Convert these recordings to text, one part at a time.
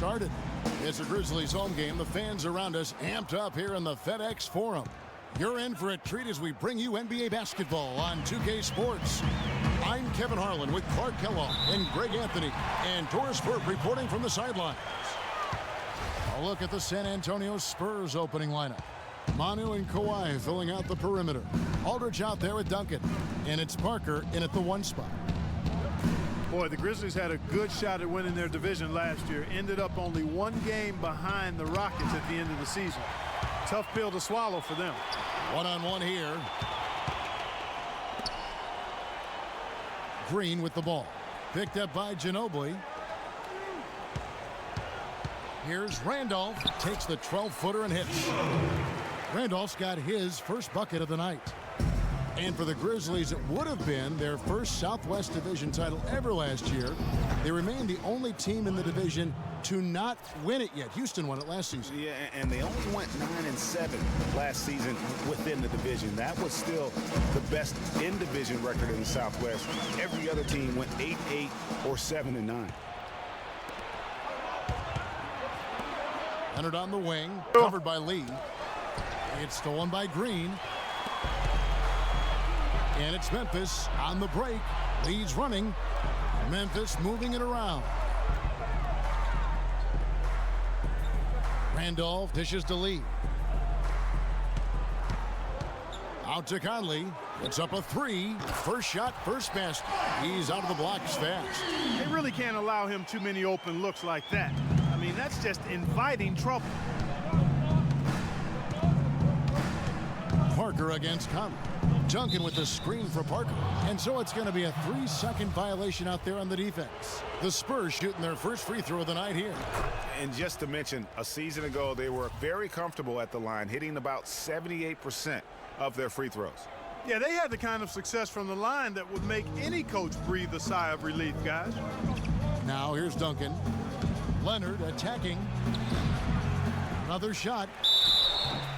started. It's a Grizzlies home game. The fans around us amped up here in the FedEx Forum. You're in for a treat as we bring you NBA basketball on 2K Sports. I'm Kevin Harlan with Clark Kellogg and Greg Anthony and Doris Burke reporting from the sidelines. A look at the San Antonio Spurs opening lineup. Manu and Kawhi filling out the perimeter. Aldridge out there with Duncan. And it's Parker in at the 1 spot. Boy, the Grizzlies had a good shot at winning their division last year. Ended up only 1 game behind the Rockets at the end of the season. Tough pill to swallow for them. One-on-one here. Green with the ball. Picked up by Ginobili. Here's Randolph. Takes the 12-footer and hits. Randolph's got his first bucket of the night. And for the Grizzlies, it would have been their first Southwest Division title ever last year. They remain the only team in the division to not win it yet. Houston won it last season. Yeah, and they only went 9-7 last season within the division. That was still the best in-division record in the Southwest. Every other team went 8-8 or 7-9. Leonard on the wing, covered by Lee. It's stolen by Green. And it's Memphis on the break. Lee's running. Memphis moving it around. Randolph dishes to Lee. Out to Conley. It's up a 3. First shot, first basket. He's out of the blocks fast. They really can't allow him too many open looks like that. I mean, that's just inviting trouble. Parker against Conley. Duncan with the screen for Parker. And so it's going to be a 3-second violation out there on the defense. The Spurs shooting their first free throw of the night here. And just to mention, a season ago, they were very comfortable at the line, hitting about 78% of their free throws. Yeah, they had the kind of success from the line that would make any coach breathe a sigh of relief, guys. Now here's Duncan. Leonard attacking. Another shot.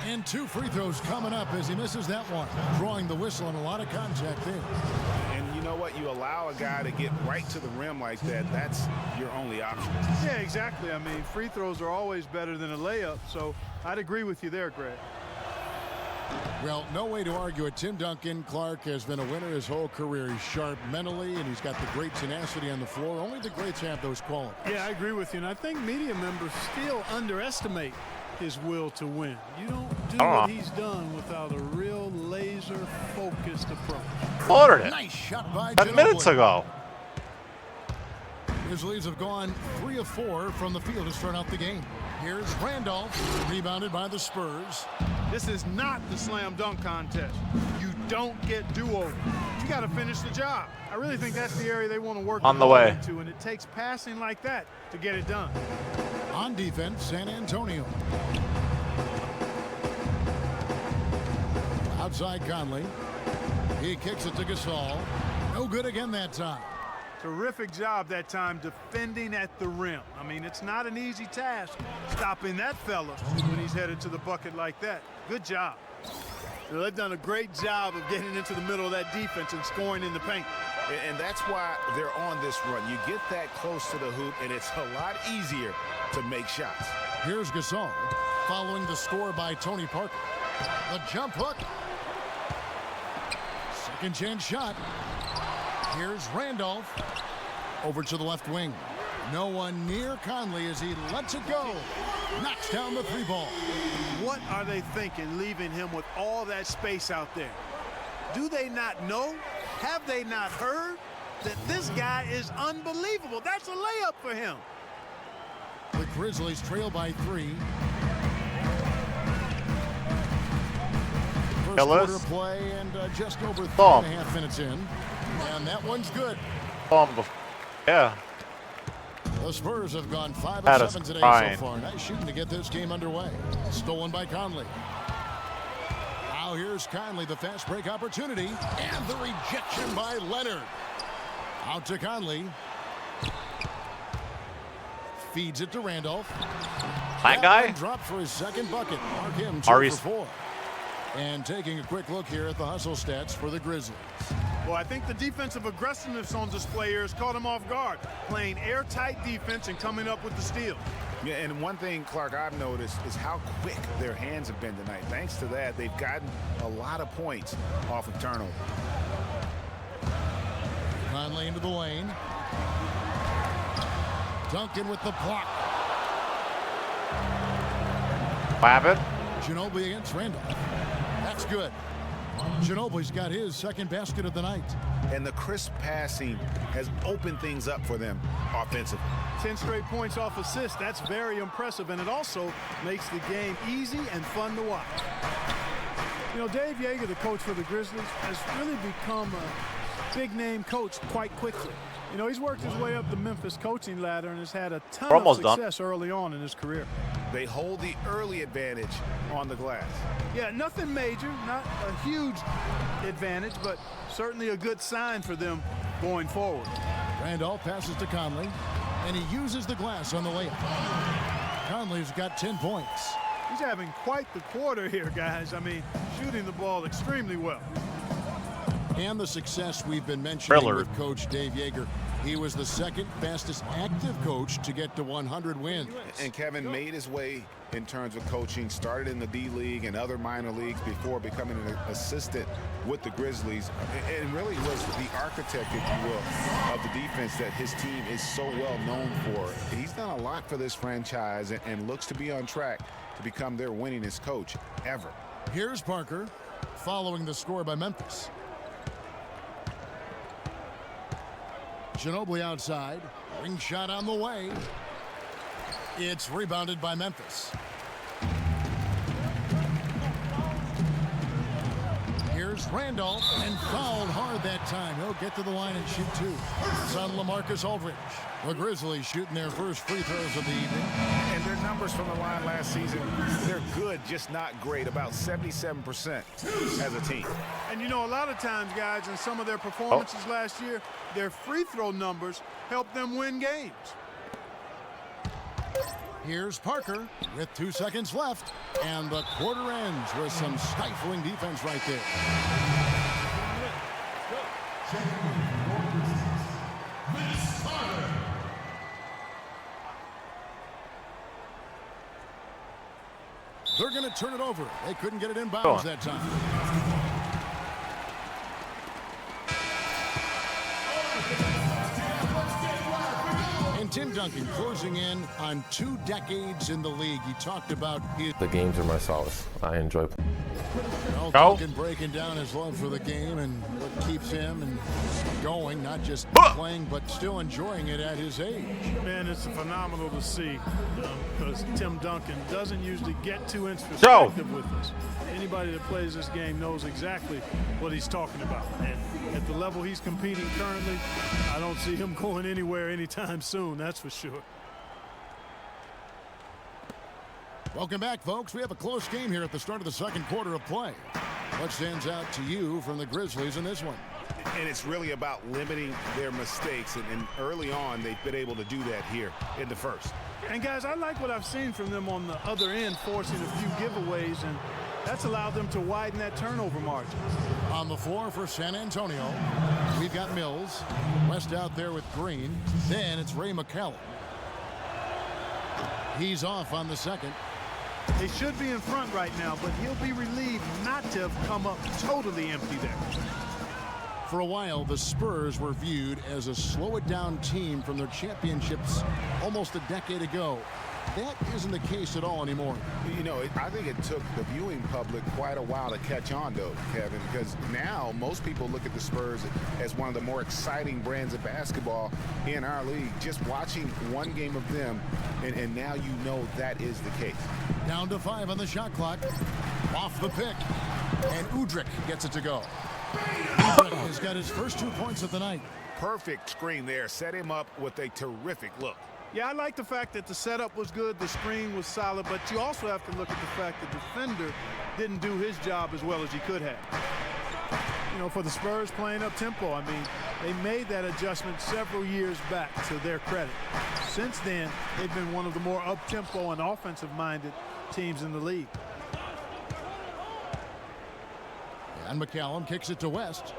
And 2 free throws coming up as he misses that one. Drawing the whistle and a lot of contact there. And you know what? You allow a guy to get right to the rim like that. That's your only option. Yeah, exactly. I mean, free throws are always better than a layup. So I'd agree with you there, Greg. Well, no way to argue it. Tim Duncan, Clark, has been a winner his whole career. He's sharp mentally, and he's got the great tenacity on the floor. Only the greats have those qualities. Yeah, I agree with you. And I think media members still underestimate his will to win. You don't do what he's done without a real laser-focused approach. Ordered it. Nice shot by 10 minutes ago. Grizzlies have gone 3 of 4 from the field to start out the game. Here's Randolph, rebounded by the Spurs. This is not the slam dunk contest. You don't get do-over. You got to finish the job. I really think that's the area they want to work on the way into, and it takes passing like that to get it done. On defense, San Antonio. Outside Conley. He kicks it to Gasol. No good again that time. Terrific job that time defending at the rim. I mean, it's not an easy task stopping that fella when he's headed to the bucket like that. Good job. So they've done a great job of getting into the middle of that defense and scoring in the paint. And that's why they're on this run. You get that close to the hoop, and it's a lot easier to make shots. Here's Gasol following the score by Tony Parker. The jump hook. Second chance shot. Here's Randolph over to the left wing. No one near Conley as he lets it go. Knocks down the 3 ball. What are they thinking leaving him with all that space out there? Do they not know? Have they not heard that this guy is unbelievable? That's a layup for him. The Grizzlies trail by 3. First quarter play and just over 3.5 minutes in. And that one's good. Yeah. The Spurs have gone 5 of 7 today so far. Nice shooting to get this game underway. Stolen by Conley. Now here's Conley, the fast break opportunity. And the rejection by Leonard. Out to Conley. Feeds it to Randolph. That guy? Dropped for his second bucket. Mark him 2 for 4. And taking a quick look here at the hustle stats for the Grizzlies. Well, I think the defensive aggressiveness on display here has caught him off guard. Playing airtight defense and coming up with the steal. Yeah, and one thing, Clark, I've noticed is how quick their hands have been tonight. Thanks to that, they've gotten a lot of points off of turnover. Conley into the lane. Duncan with the block. Babbitt. Ginobili against Randolph. That's good. Ginobili's got his second basket of the night. And the crisp passing has opened things up for them offensively. 10 straight points off assists. That's very impressive, and it also makes the game easy and fun to watch. You know, Dave Joerger, the coach for the Grizzlies, has really become a big-name coach quite quickly. You know, he's worked his way up the Memphis coaching ladder and has had a ton of success early on in his career. They hold the early advantage on the glass. Yeah, nothing major, not a huge advantage, but certainly a good sign for them going forward. Randolph passes to Conley, and he uses the glass on the layup. Conley's got 10 points. He's having quite the quarter here, guys. I mean, shooting the ball extremely well. And the success we've been mentioning Thriller. with Coach Dave Joerger. He was the second fastest active coach to get to 100 wins. And Kevin made his way in terms of coaching, started in the D-League and other minor leagues before becoming an assistant with the Grizzlies, and really was the architect, if you will, of the defense that his team is so well known for. He's done a lot for this franchise and looks to be on track to become their winningest coach ever. Here's Parker following the score by Memphis. Ginobili outside. Ring shot on the way. It's rebounded by Memphis. Here's Randolph, and fouled hard that time. He'll get to the line and shoot two. It's on LaMarcus Aldridge. The Grizzlies shooting their first free throws of the evening. And their numbers from the line last season, they're good, just not great. About 77% as a team. And you know, a lot of times, guys, in some of their performances last year, their free throw numbers helped them win games. Here's Parker with 2 seconds left, and the quarter ends with some stifling defense right there. They're going to turn it over. They couldn't get it in bounds that time. And Tim Duncan closing in on 2 decades in the league. He talked about the games are my solace. I enjoy. Well, Duncan breaking down his love for the game and what keeps him and going, not just playing, but still enjoying it at his age. Man, it's phenomenal to see because Tim Duncan doesn't usually get too introspective with us. Anybody that plays this game knows exactly what he's talking about. And at the level he's competing currently, I don't see him going anywhere anytime soon, that's for sure. Welcome back, folks. We have a close game here at the start of the second quarter of play. What stands out to you from the Grizzlies in this one? And it's really about limiting their mistakes, and early on they've been able to do that here in the first. And guys, I like what I've seen from them on the other end, forcing a few giveaways, and that's allowed them to widen that turnover margin. On the floor for San Antonio, we've got Mills. West out there with Green. Then it's Ray McCallum. He's off on the second. They should be in front right now, but he'll be relieved not to have come up totally empty there. For a while, the Spurs were viewed as a slow-it-down team from their championships almost a decade ago. That isn't the case at all anymore. You know, I think it took the viewing public quite a while to catch on, though, Kevin, because now most people look at the Spurs as one of the more exciting brands of basketball in our league. Just watching one game of them, and now you know that is the case. Down to 5 on the shot clock. Off the pick. And Udrih gets it to go. Udrih has got his first 2 points of the night. Perfect screen there. Set him up with a terrific look. Yeah, I like the fact that the setup was good, the screen was solid, but you also have to look at the fact that the defender didn't do his job as well as he could have. You know, for the Spurs playing up tempo, I mean, they made that adjustment several years back, to their credit. Since then, they've been one of the more up-tempo and offensive-minded teams in the league. And McCallum kicks it to West.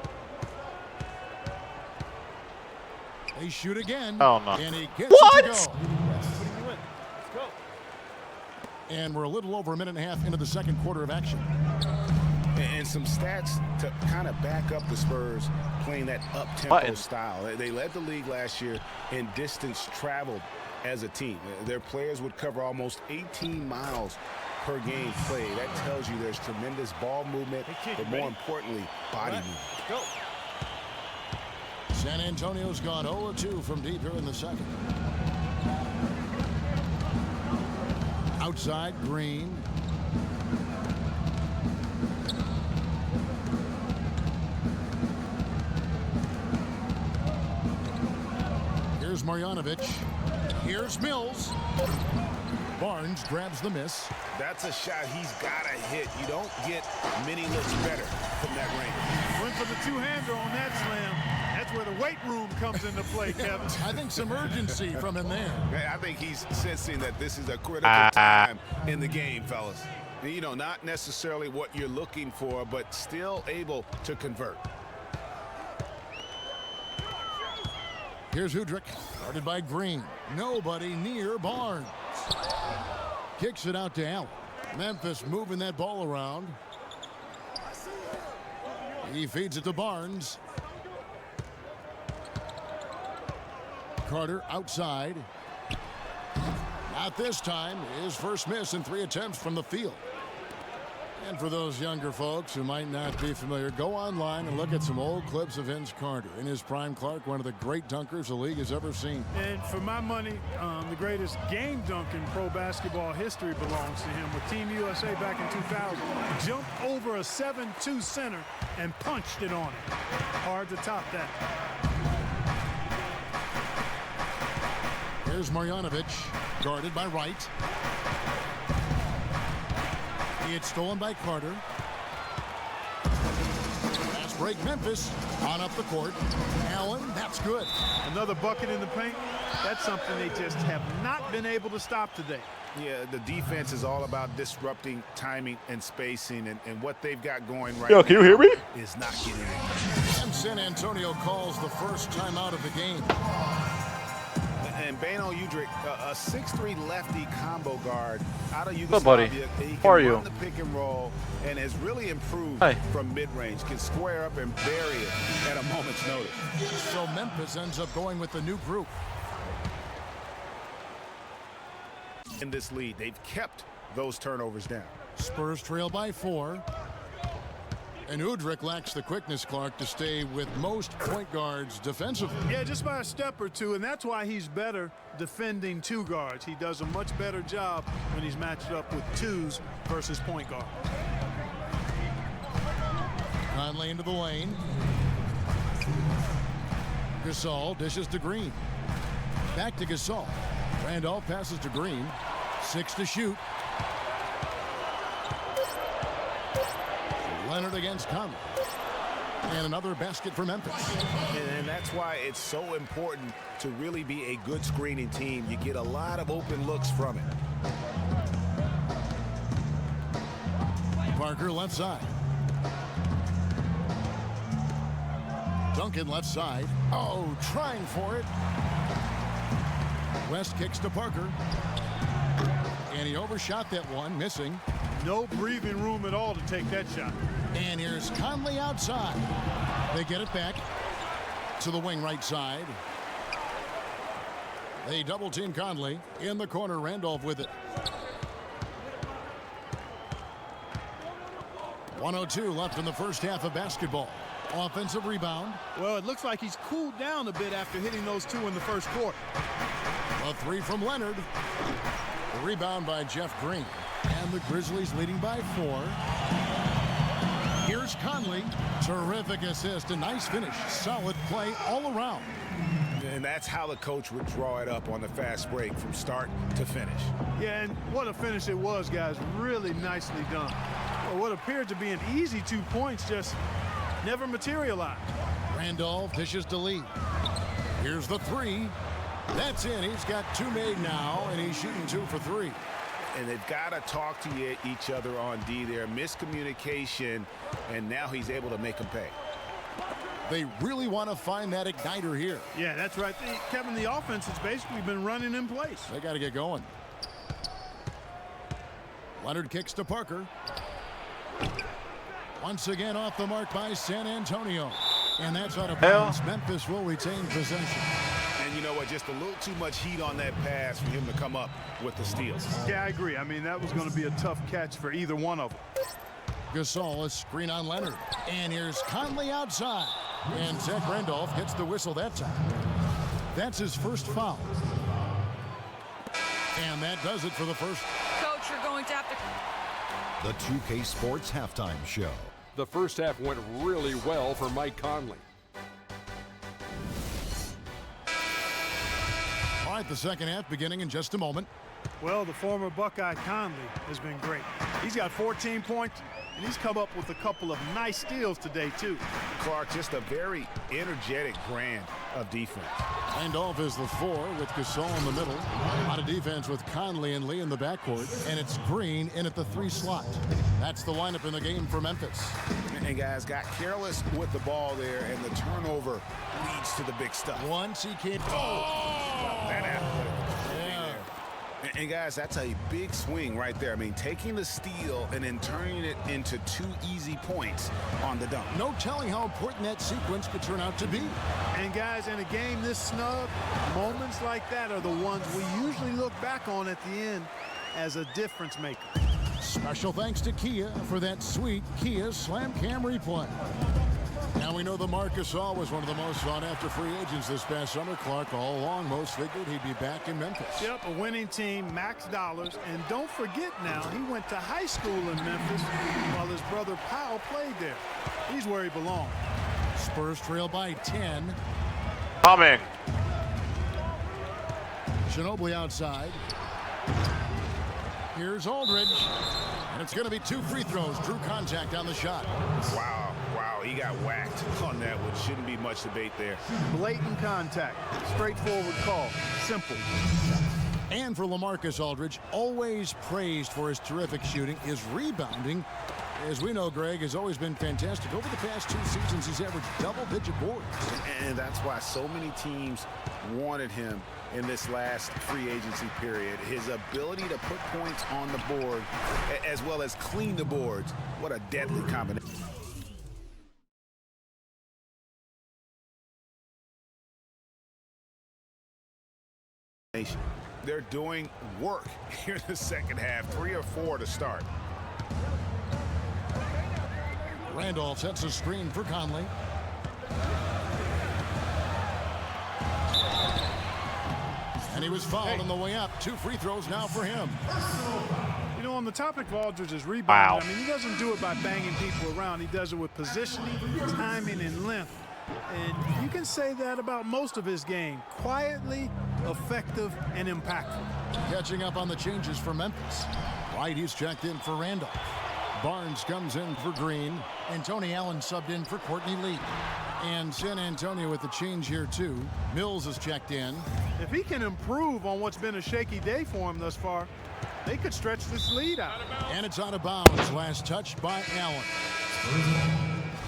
They shoot again. Oh, no. And he gets it to go. Let's go. And we're a little over a minute and a half into the second quarter of action. And some stats to kind of back up the Spurs playing that up-tempo style. They led the league last year in distance traveled as a team. Their players would cover almost 18 miles per game played. That tells you there's tremendous ball movement, but more importantly, body movement. Go. San Antonio's gone 0-2 from deep here in the second. Outside, Green. Here's Marjanovic. Here's Mills. Barnes grabs the miss. That's a shot he's got to hit. You don't get many looks better from that range. Went for the two-hander on that slam. That's where the weight room comes into play, Kevin. I think some urgency from him there. I think he's sensing that this is a critical time in the game, fellas. You know, not necessarily what you're looking for, but still able to convert. Here's Udrih, guarded by Green. Nobody near Barnes. Kicks it out to Allen. Memphis moving that ball around. He feeds it to Barnes. Carter outside. Not this time. His first miss in 3 attempts from the field. And for those younger folks who might not be familiar, go online and look at some old clips of Vince Carter. In his prime, Clark, one of the great dunkers the league has ever seen. And for my money, the greatest game dunk in pro basketball history belongs to him with Team USA back in 2000. Jumped over a 7-2 center and punched it on it. Hard to top that. Here's Marjanovic, guarded by Wright. It's stolen by Carter. Fast break, Memphis on up the court. Allen, that's good. Another bucket in the paint. That's something they just have not been able to stop today. Yeah, the defense is all about disrupting timing and spacing, and what they've got going right Yo, can you hear me? is not getting it. And San Antonio calls the first timeout of the game. And Beno Udrih, a 6'3" lefty combo guard out of Hello, buddy. Yugoslavia. He can How are you? run the pick and roll and has really improved Hi. from mid-range. Can square up and bury it at a moment's notice. So Memphis ends up going with the new group. In this lead, they've kept those turnovers down. Spurs trail by 4. And Udrih lacks the quickness, Clark, to stay with most point guards defensively. Yeah, just by a step or two, and that's why he's better defending two guards. He does a much better job when he's matched up with twos versus point guard. Conley into the lane. Gasol dishes to Green. Back to Gasol. Randolph passes to Green. 6 to shoot. Leonard against Conley. And another basket for Memphis. And that's why it's so important to really be a good screening team. You get a lot of open looks from it. Parker left side. Duncan left side. Oh, trying for it. West kicks to Parker. And he overshot that one, missing. No breathing room at all to take that shot. And here's Conley outside. They get it back to the wing right side. They double team Conley. In the corner, Randolph with it. 1:02 left in the first half of basketball. Offensive rebound. Well, it looks like he's cooled down a bit after hitting those two in the first quarter. A 3 from Leonard. The rebound by Jeff Green. And the Grizzlies leading by 4. Here's Conley. Terrific assist. A nice finish. Solid play all around. And that's how the coach would draw it up on the fast break from start to finish. Yeah, and what a finish it was, guys. Really nicely done. Well, what appeared to be an easy 2 points just never materialized. Randolph dishes to Lee. Here's the 3. That's in. He's got 2 made now, and he's shooting 2 for 3. And they've got to talk to each other on D there. Miscommunication, and now he's able to make them pay. They really want to find that igniter here. Yeah, that's right. Kevin, the offense has basically been running in place. They got to get going. Leonard kicks to Parker. Once again off the mark by San Antonio. And that's out of bounds. Memphis will retain possession. And you know what? Just a little too much heat on that pass for him to come up with the steals. Yeah, I agree. I mean, that was going to be a tough catch for either one of them. Gasol, a screen on Leonard. And here's Conley outside. And Zach Randolph gets the whistle that time. That's his first foul. And that does it for the first. Coach, you're going to have to... The 2K Sports Halftime Show. The first half went really well for Mike Conley. All right, the second half beginning in just a moment. Well, the former Buckeye Conley has been great. He's got 14 points, and he's come up with a couple of nice steals today, too. Clark, just a very energetic brand of defense. Randolph is the 4 with Gasol in the middle. Out of defense with Conley and Lee in the backcourt. And it's Green in at the 3 slot. That's the lineup in the game for Memphis. And guys got careless with the ball there, and the turnover leads to the big stuff. Once he can't. That athletic. And guys, that's a big swing right there. I mean, taking the steal and then turning it into 2 easy points on the dunk. No telling how important that sequence could turn out to be. And guys, in a game this snug, moments like that are the ones we usually look back on at the end as a difference maker. Special thanks to Kia for that sweet Kia Slam Cam replay. Now we know the Marcus Gasol was one of the most sought-after free agents this past summer. Clark, all along, most figured he'd be back in Memphis. Yep, a winning team, max dollars. And don't forget now, he went to high school in Memphis while his brother Powell played there. He's where he belongs. Spurs trail by 10. Coming. Ginobili outside. Here's Aldridge. And it's going to be 2 free throws. Drew contact on the shot. Wow, he got whacked on that one. Shouldn't be much debate there. Blatant contact. Straightforward call. Simple. And for LaMarcus Aldridge, always praised for his terrific shooting. His rebounding, as we know, Greg, has always been fantastic. Over the past 2 seasons, he's averaged double-digit boards. And that's why so many teams wanted him in this last free agency period. His ability to put points on the board as well as clean the boards. What a deadly combination. They're doing work here in the second half. 3 or 4 to start. Randolph sets a screen for Conley. And he was fouled on the way up. 2 free throws now for him. You know, on the topic of Aldridge's rebound, Wow. I mean, he doesn't do it by banging people around. He does it with positioning, timing, and length. And you can say that about most of his game. Quietly, effective, and impactful. Catching up on the changes for Memphis. White, he's checked in for Randolph. Barnes comes in for Green. And Tony Allen subbed in for Courtney Lee. And San Antonio with the change here, too. Mills is checked in. If he can improve on what's been a shaky day for him thus far, they could stretch this lead out. And it's out of bounds. Last touch by Allen.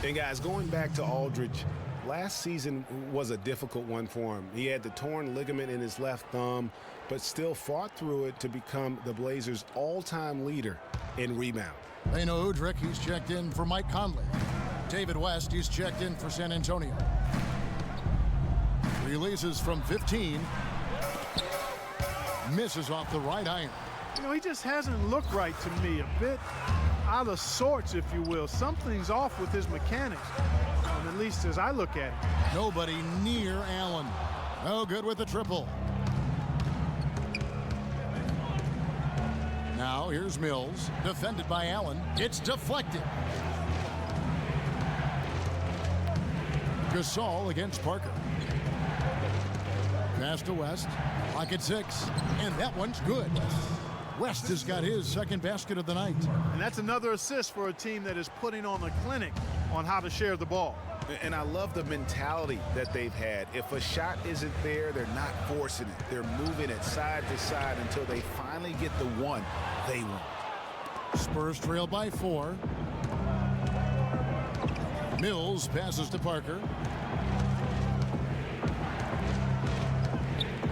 And guys, going back to Aldridge, last season was a difficult one for him. He had the torn ligament in his left thumb, but still fought through it to become the Blazers' all-time leader in rebound. Beno Udrih, he's checked in for Mike Conley. David West, he's checked in for San Antonio. Releases from 15. Misses off the right iron. You know, he just hasn't looked right to me. A bit out of sorts, if you will. Something's off with his mechanics, at least as I look at it. Nobody near Allen. No good with the triple. Now here's Mills, defended by Allen. It's deflected. Gasol against Parker. Pass to West. Lock at 6. And that one's good. West has got his second basket of the night. And that's another assist for a team that is putting on a clinic on how to share the ball. And I love the mentality that they've had. If a shot isn't there, they're not forcing it. They're moving it side to side until they finally get the one they want. Spurs trail by 4. Mills passes to Parker.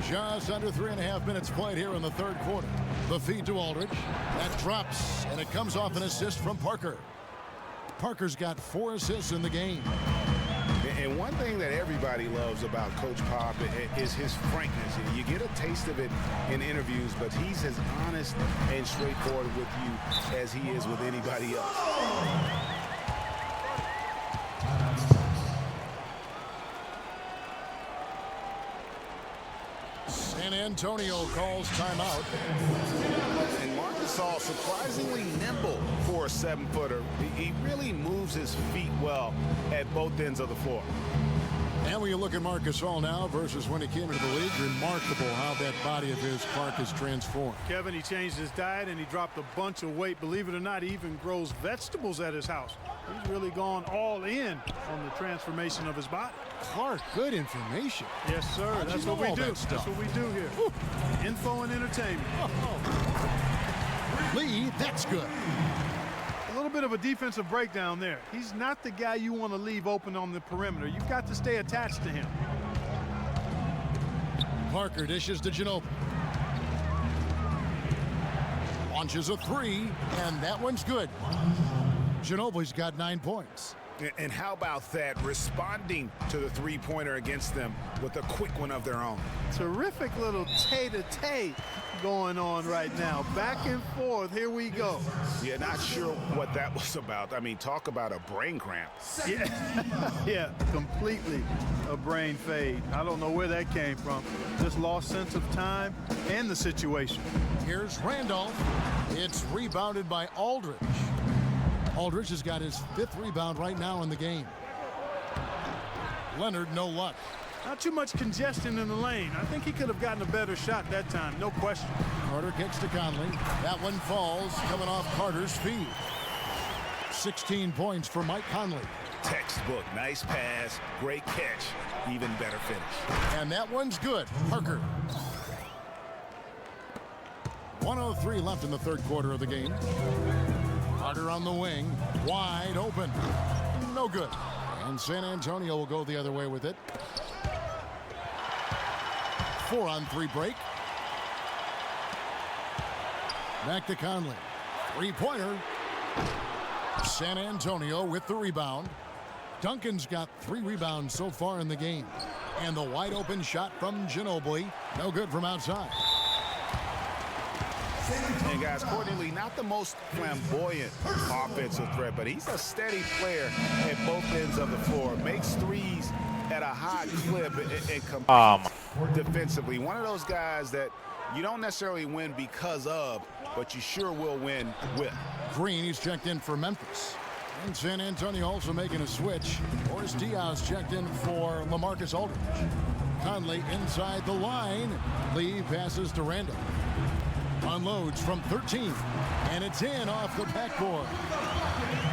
Just under 3.5 minutes played here in the third quarter. The feed to Aldridge. That drops, and it comes off an assist from Parker. Parker's got 4 assists in the game. And one thing that everybody loves about Coach Pop is his frankness. You get a taste of it in interviews, but he's as honest and straightforward with you as he is with anybody else. San Antonio calls timeout. And Marc Gasol surprisingly nimble for a 7-footer. He really moves his feet well at both ends of the floor. And when you look at Marc Gasol now versus when he came into the league, remarkable how that body of his, Clark, has transformed. Kevin, he changed his diet and he dropped a bunch of weight. Believe it or not, he even grows vegetables at his house. He's really gone all in on the transformation of his body. Clark, good information. Yes, sir. That's what we do. That's what we do here. Woo. Info and entertainment. Lee, that's good. A little bit of a defensive breakdown there. He's not the guy you want to leave open on the perimeter. You've got to stay attached to him. Parker dishes to Ginobili. Launches a 3, and that one's good. Ginobili's got 9 points. And how about that, responding to the three-pointer against them with a quick one of their own. Terrific little tay-to-tay going on right now. Back and forth. Here we go. Yeah, not sure what that was about. I mean, talk about a brain cramp. Yeah, yeah, completely a brain fade. I don't know where that came from. Just lost sense of time and the situation. Here's Randolph. It's rebounded by Aldridge. Aldridge has got his 5th rebound right now in the game. Leonard, no luck. Not too much congestion in the lane. I think he could have gotten a better shot that time, no question. Carter kicks to Conley. That one falls, coming off Carter's feed. 16 points for Mike Conley. Textbook, nice pass, great catch, even better finish. And that one's good. Parker. 1:03 left in the 3rd quarter of the game. Carter on the wing, wide open. No good. And San Antonio will go the other way with it. 4-on-3 break. Back to Conley. 3-pointer. San Antonio with the rebound. Duncan's got 3 rebounds so far in the game. And the wide open shot from Ginobili. No good from outside. And guys, Courtney Lee, not the most flamboyant offensive threat, but he's a steady player at both ends of the floor. Makes threes at a high clip and competes defensively. One of those guys that you don't necessarily win because of, but you sure will win with. Green, he's checked in for Memphis. And San Antonio also making a switch. Boris Diaz checked in for LaMarcus Aldridge. Conley inside the line. Lee passes to Randall. Unloads from 13, and it's in off the backboard.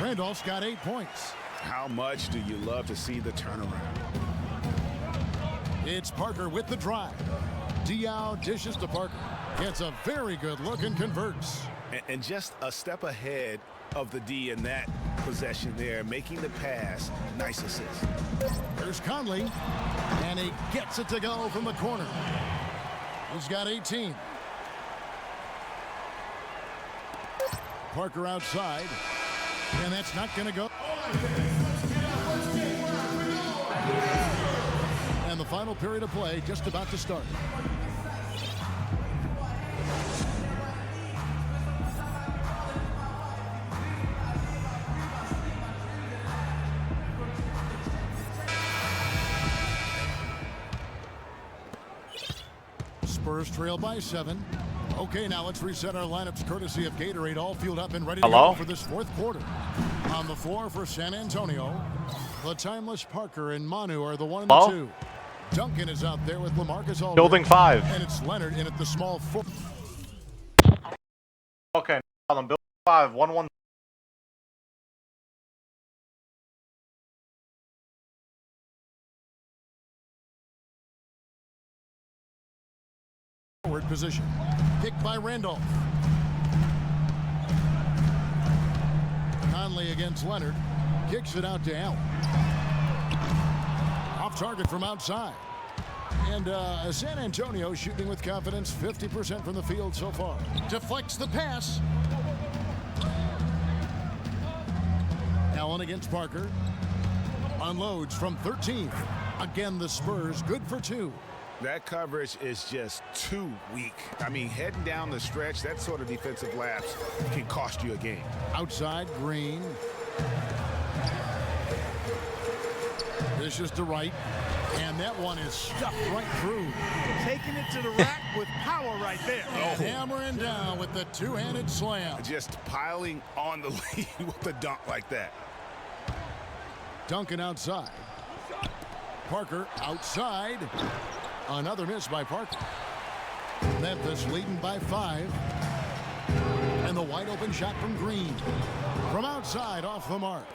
Randolph's got 8 points. How much do you love to see the turnaround? It's Parker with the drive. Diaw dishes to Parker. Gets a very good look and converts. And just a step ahead of the D in that possession there, making the pass. Nice assist. There's Conley, and he gets it to go from the corner. He's got 18. Parker outside, and that's not going to go. And the final period of play just about to start. Spurs trail by 7. Okay, now let's reset our lineups courtesy of Gatorade, all fueled up and ready to go for this 4th quarter. On the floor for San Antonio, the timeless Parker and Manu are the 1 and the 2. Duncan is out there with LaMarcus Aldridge. Building 5. And it's Leonard in at the small 4. Okay, building 5, 1-1. Forward position. Picked by Randolph. Conley against Leonard. Kicks it out to Allen. Off target from outside. And San Antonio shooting with confidence, 50% from the field so far. Deflects the pass. Allen against Parker. Unloads from 13. Again, the Spurs good for 2. That coverage is just too weak. I mean, heading down the stretch, that sort of defensive lapse can cost you a game. Outside, Green. Dishes to right. And that one is stuffed right through. Taking it to the rack with power right there. And hammering down with the two-handed slam. Just piling on the lead with a dunk like that. Duncan outside. Parker outside. Another miss by Parker. Memphis leading by 5. And the wide open shot from Green. From outside off the mark.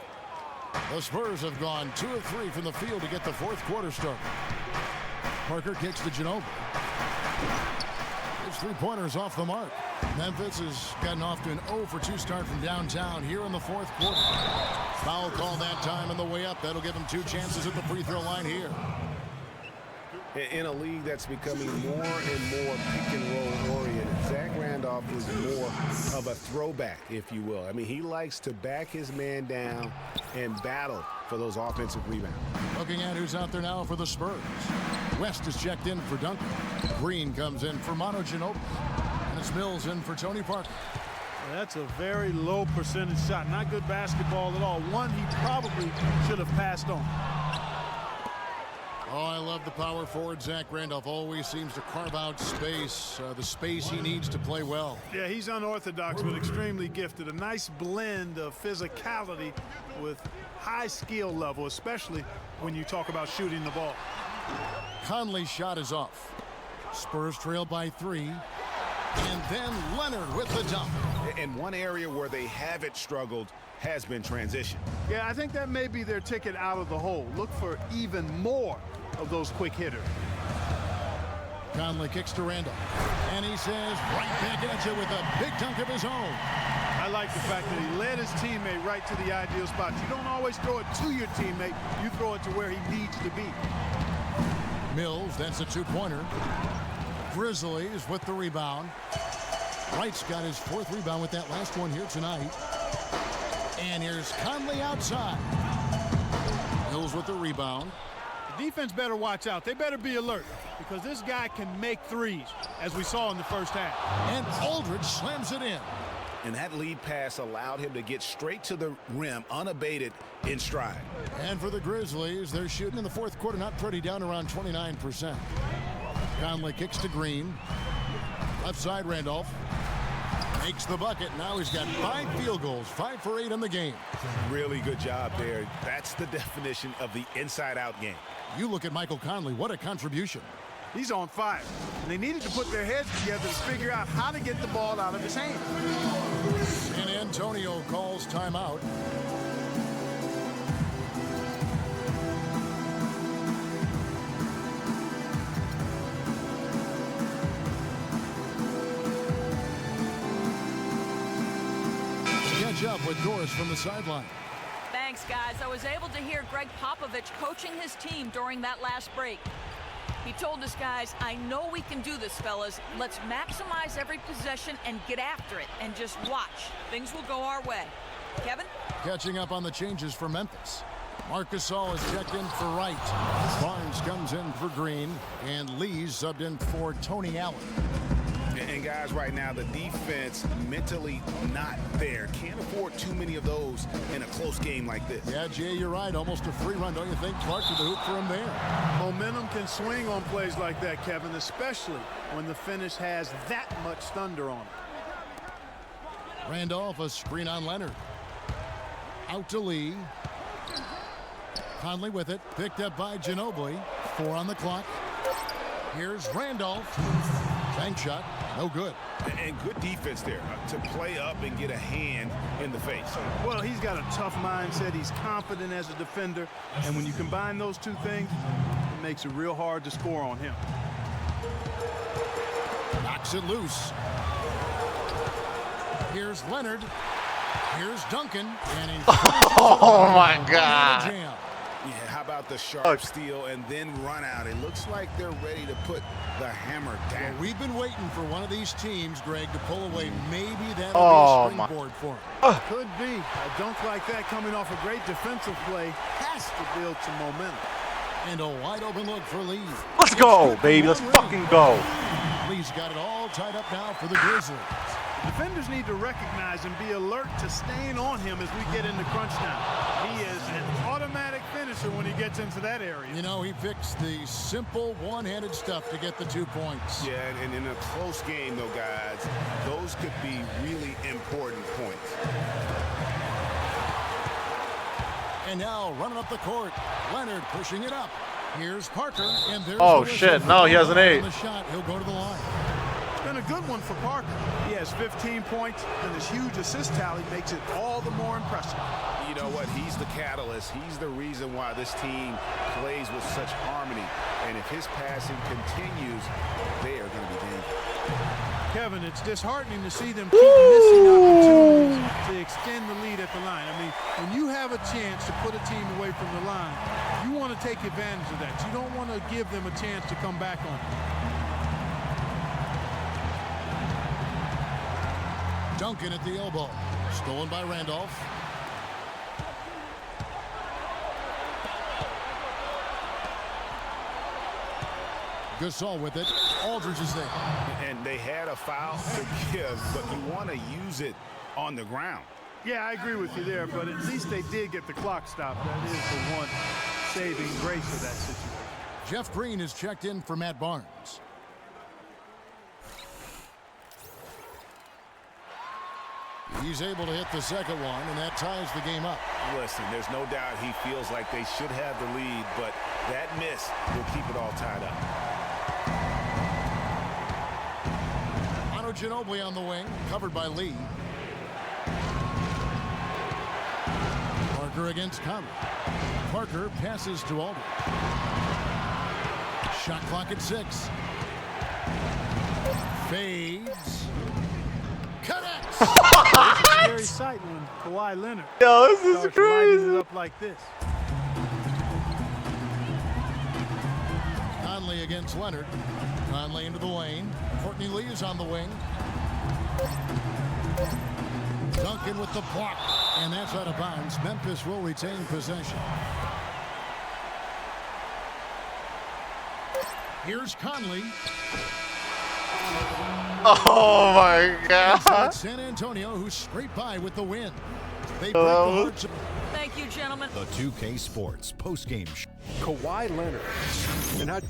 The Spurs have gone 2 of 3 from the field to get the fourth quarter started. Parker kicks to Ginobili. His three-pointers off the mark. Memphis has gotten off to an 0 for 2 start from downtown here in the fourth quarter. Foul call that time on the way up. That'll give him 2 chances at the free throw line here. In a league that's becoming more and more pick and roll oriented, Zach Randolph is more of a throwback, if you will. I mean, he likes to back his man down and battle for those offensive rebounds. Looking at who's out there now for the Spurs. West is checked in for Duncan. Green comes in for Manu Ginobili. And it's Mills in for Tony Parker. That's a very low percentage shot. Not good basketball at all. One he probably should have passed on. Oh, I love the power forward. Zach Randolph always seems to carve out space, the space he needs to play well. Yeah, he's unorthodox but extremely gifted. A nice blend of physicality with high skill level, especially when you talk about shooting the ball. Conley's shot is off. Spurs trail by 3. And then Leonard with the dunk. And one area where they haven't struggled has been transition. Yeah, I think that may be their ticket out of the hole. Look for even more of those quick hitters. Conley kicks to Randall. And he says right back at you with a big dunk of his own. I like the fact that he led his teammate right to the ideal spot. You don't always throw it to your teammate. You throw it to where he needs to be. Mills, that's a 2-pointer. Grizzlies with the rebound. Wright's got his 4th rebound with that last one here tonight. And here's Conley outside. Mills with the rebound. The defense better watch out. They better be alert because this guy can make threes, as we saw in the first half. And Aldridge slams it in. And that lead pass allowed him to get straight to the rim unabated in stride. And for the Grizzlies, they're shooting in the fourth quarter, not pretty, down around 29%. Conley kicks to Green. Left side, Randolph. Makes the bucket. Now he's got 5 field goals, 5 for 8 in the game. Really good job there. That's the definition of the inside-out game. You look at Michael Conley. What a contribution. He's on fire. And they needed to put their heads together to figure out how to get the ball out of his hand. San Antonio calls timeout. Up with Doris from the sideline. Thanks, guys. I was able to hear Greg Popovich coaching his team during that last break. He told us, guys, I know we can do this, fellas. Let's maximize every possession and get after it and just watch. Things will go our way. Kevin? Catching up on the changes for Memphis. Marc Gasol is checked in for Wright. Barnes comes in for Green. And Lee's subbed in for Tony Allen. And guys, right now, the defense mentally not there. Can't afford too many of those in a close game like this. Yeah, Jay, you're right. Almost a free run, don't you think? Clark to the hoop for him there. Momentum can swing on plays like that, Kevin, especially when the finish has that much thunder on it. Randolph, a screen on Leonard. Out to Lee. Conley with it. Picked up by Ginobili. 4 on the clock. Here's Randolph. Bank shot. No good. And good defense there to play up and get a hand in the face. Well, he's got a tough mindset. He's confident as a defender. And when you combine those two things, it makes it real hard to score on him. Knocks it loose. Here's Leonard. Here's Duncan. And he Oh, my God. Yeah, how about the sharp steal and then run out? It looks like they're ready to put the hammer down. Well, we've been waiting for one of these teams, Greg, to pull away. Maybe that'll Oh, be a springboard for them. Could be. A dunk like that coming off a great defensive play has to build some momentum. And a wide open look for Lee. Let's go, baby. Let's fucking go. Lee's got it all tied up now for the Grizzlies. Defenders need to recognize and be alert to staying on him as we get into crunch time. He is an automatic finisher when he gets into that area. You know, he picks the simple one-handed stuff to get the 2 points. Yeah, and in a close game, though, guys, those could be really important points. And now running up the court, Leonard pushing it up. Here's Parker, and there's Oh, the shit. whistle. No, he has an 8. On the shot, he'll go to the line. It's been a good one for Parker. He has 15 points, and his huge assist tally makes it all the more impressive. You know what? He's the catalyst. He's the reason why this team plays with such harmony. And if his passing continues, they are going to be dangerous. Kevin, it's disheartening to see them keep missing opportunities to extend the lead at the line. I mean, when you have a chance to put a team away from the line, you want to take advantage of that. You don't want to give them a chance to come back on it. Duncan at the elbow. Stolen by Randolph. Gasol with it. Aldridge is there. And they had a foul to give, but you want to use it on the ground. Yeah, I agree with you there, but at least they did get the clock stopped. That is the one saving grace of that situation. Jeff Green is checked in for Matt Barnes. He's able to hit the second one, and that ties the game up. Listen, there's no doubt he feels like they should have the lead, but that miss will keep it all tied up. Manu Ginobili on the wing, covered by Lee. Parker against Conley. Parker passes to Aldridge. Shot clock at 6. Fades. Connects. It's a scary sight when Kawhi Leonard starts lighting it up like this. Conley against Leonard. Conley into the lane. Courtney Lee is on the wing. Duncan with the block. And that's out of bounds. Memphis will retain possession. Here's Conley. Oh, my God. San Antonio, who scraped by with the win. They break the hearts of... Thank you, gentlemen. The 2K Sports postgame show. Kawhi Leonard. And how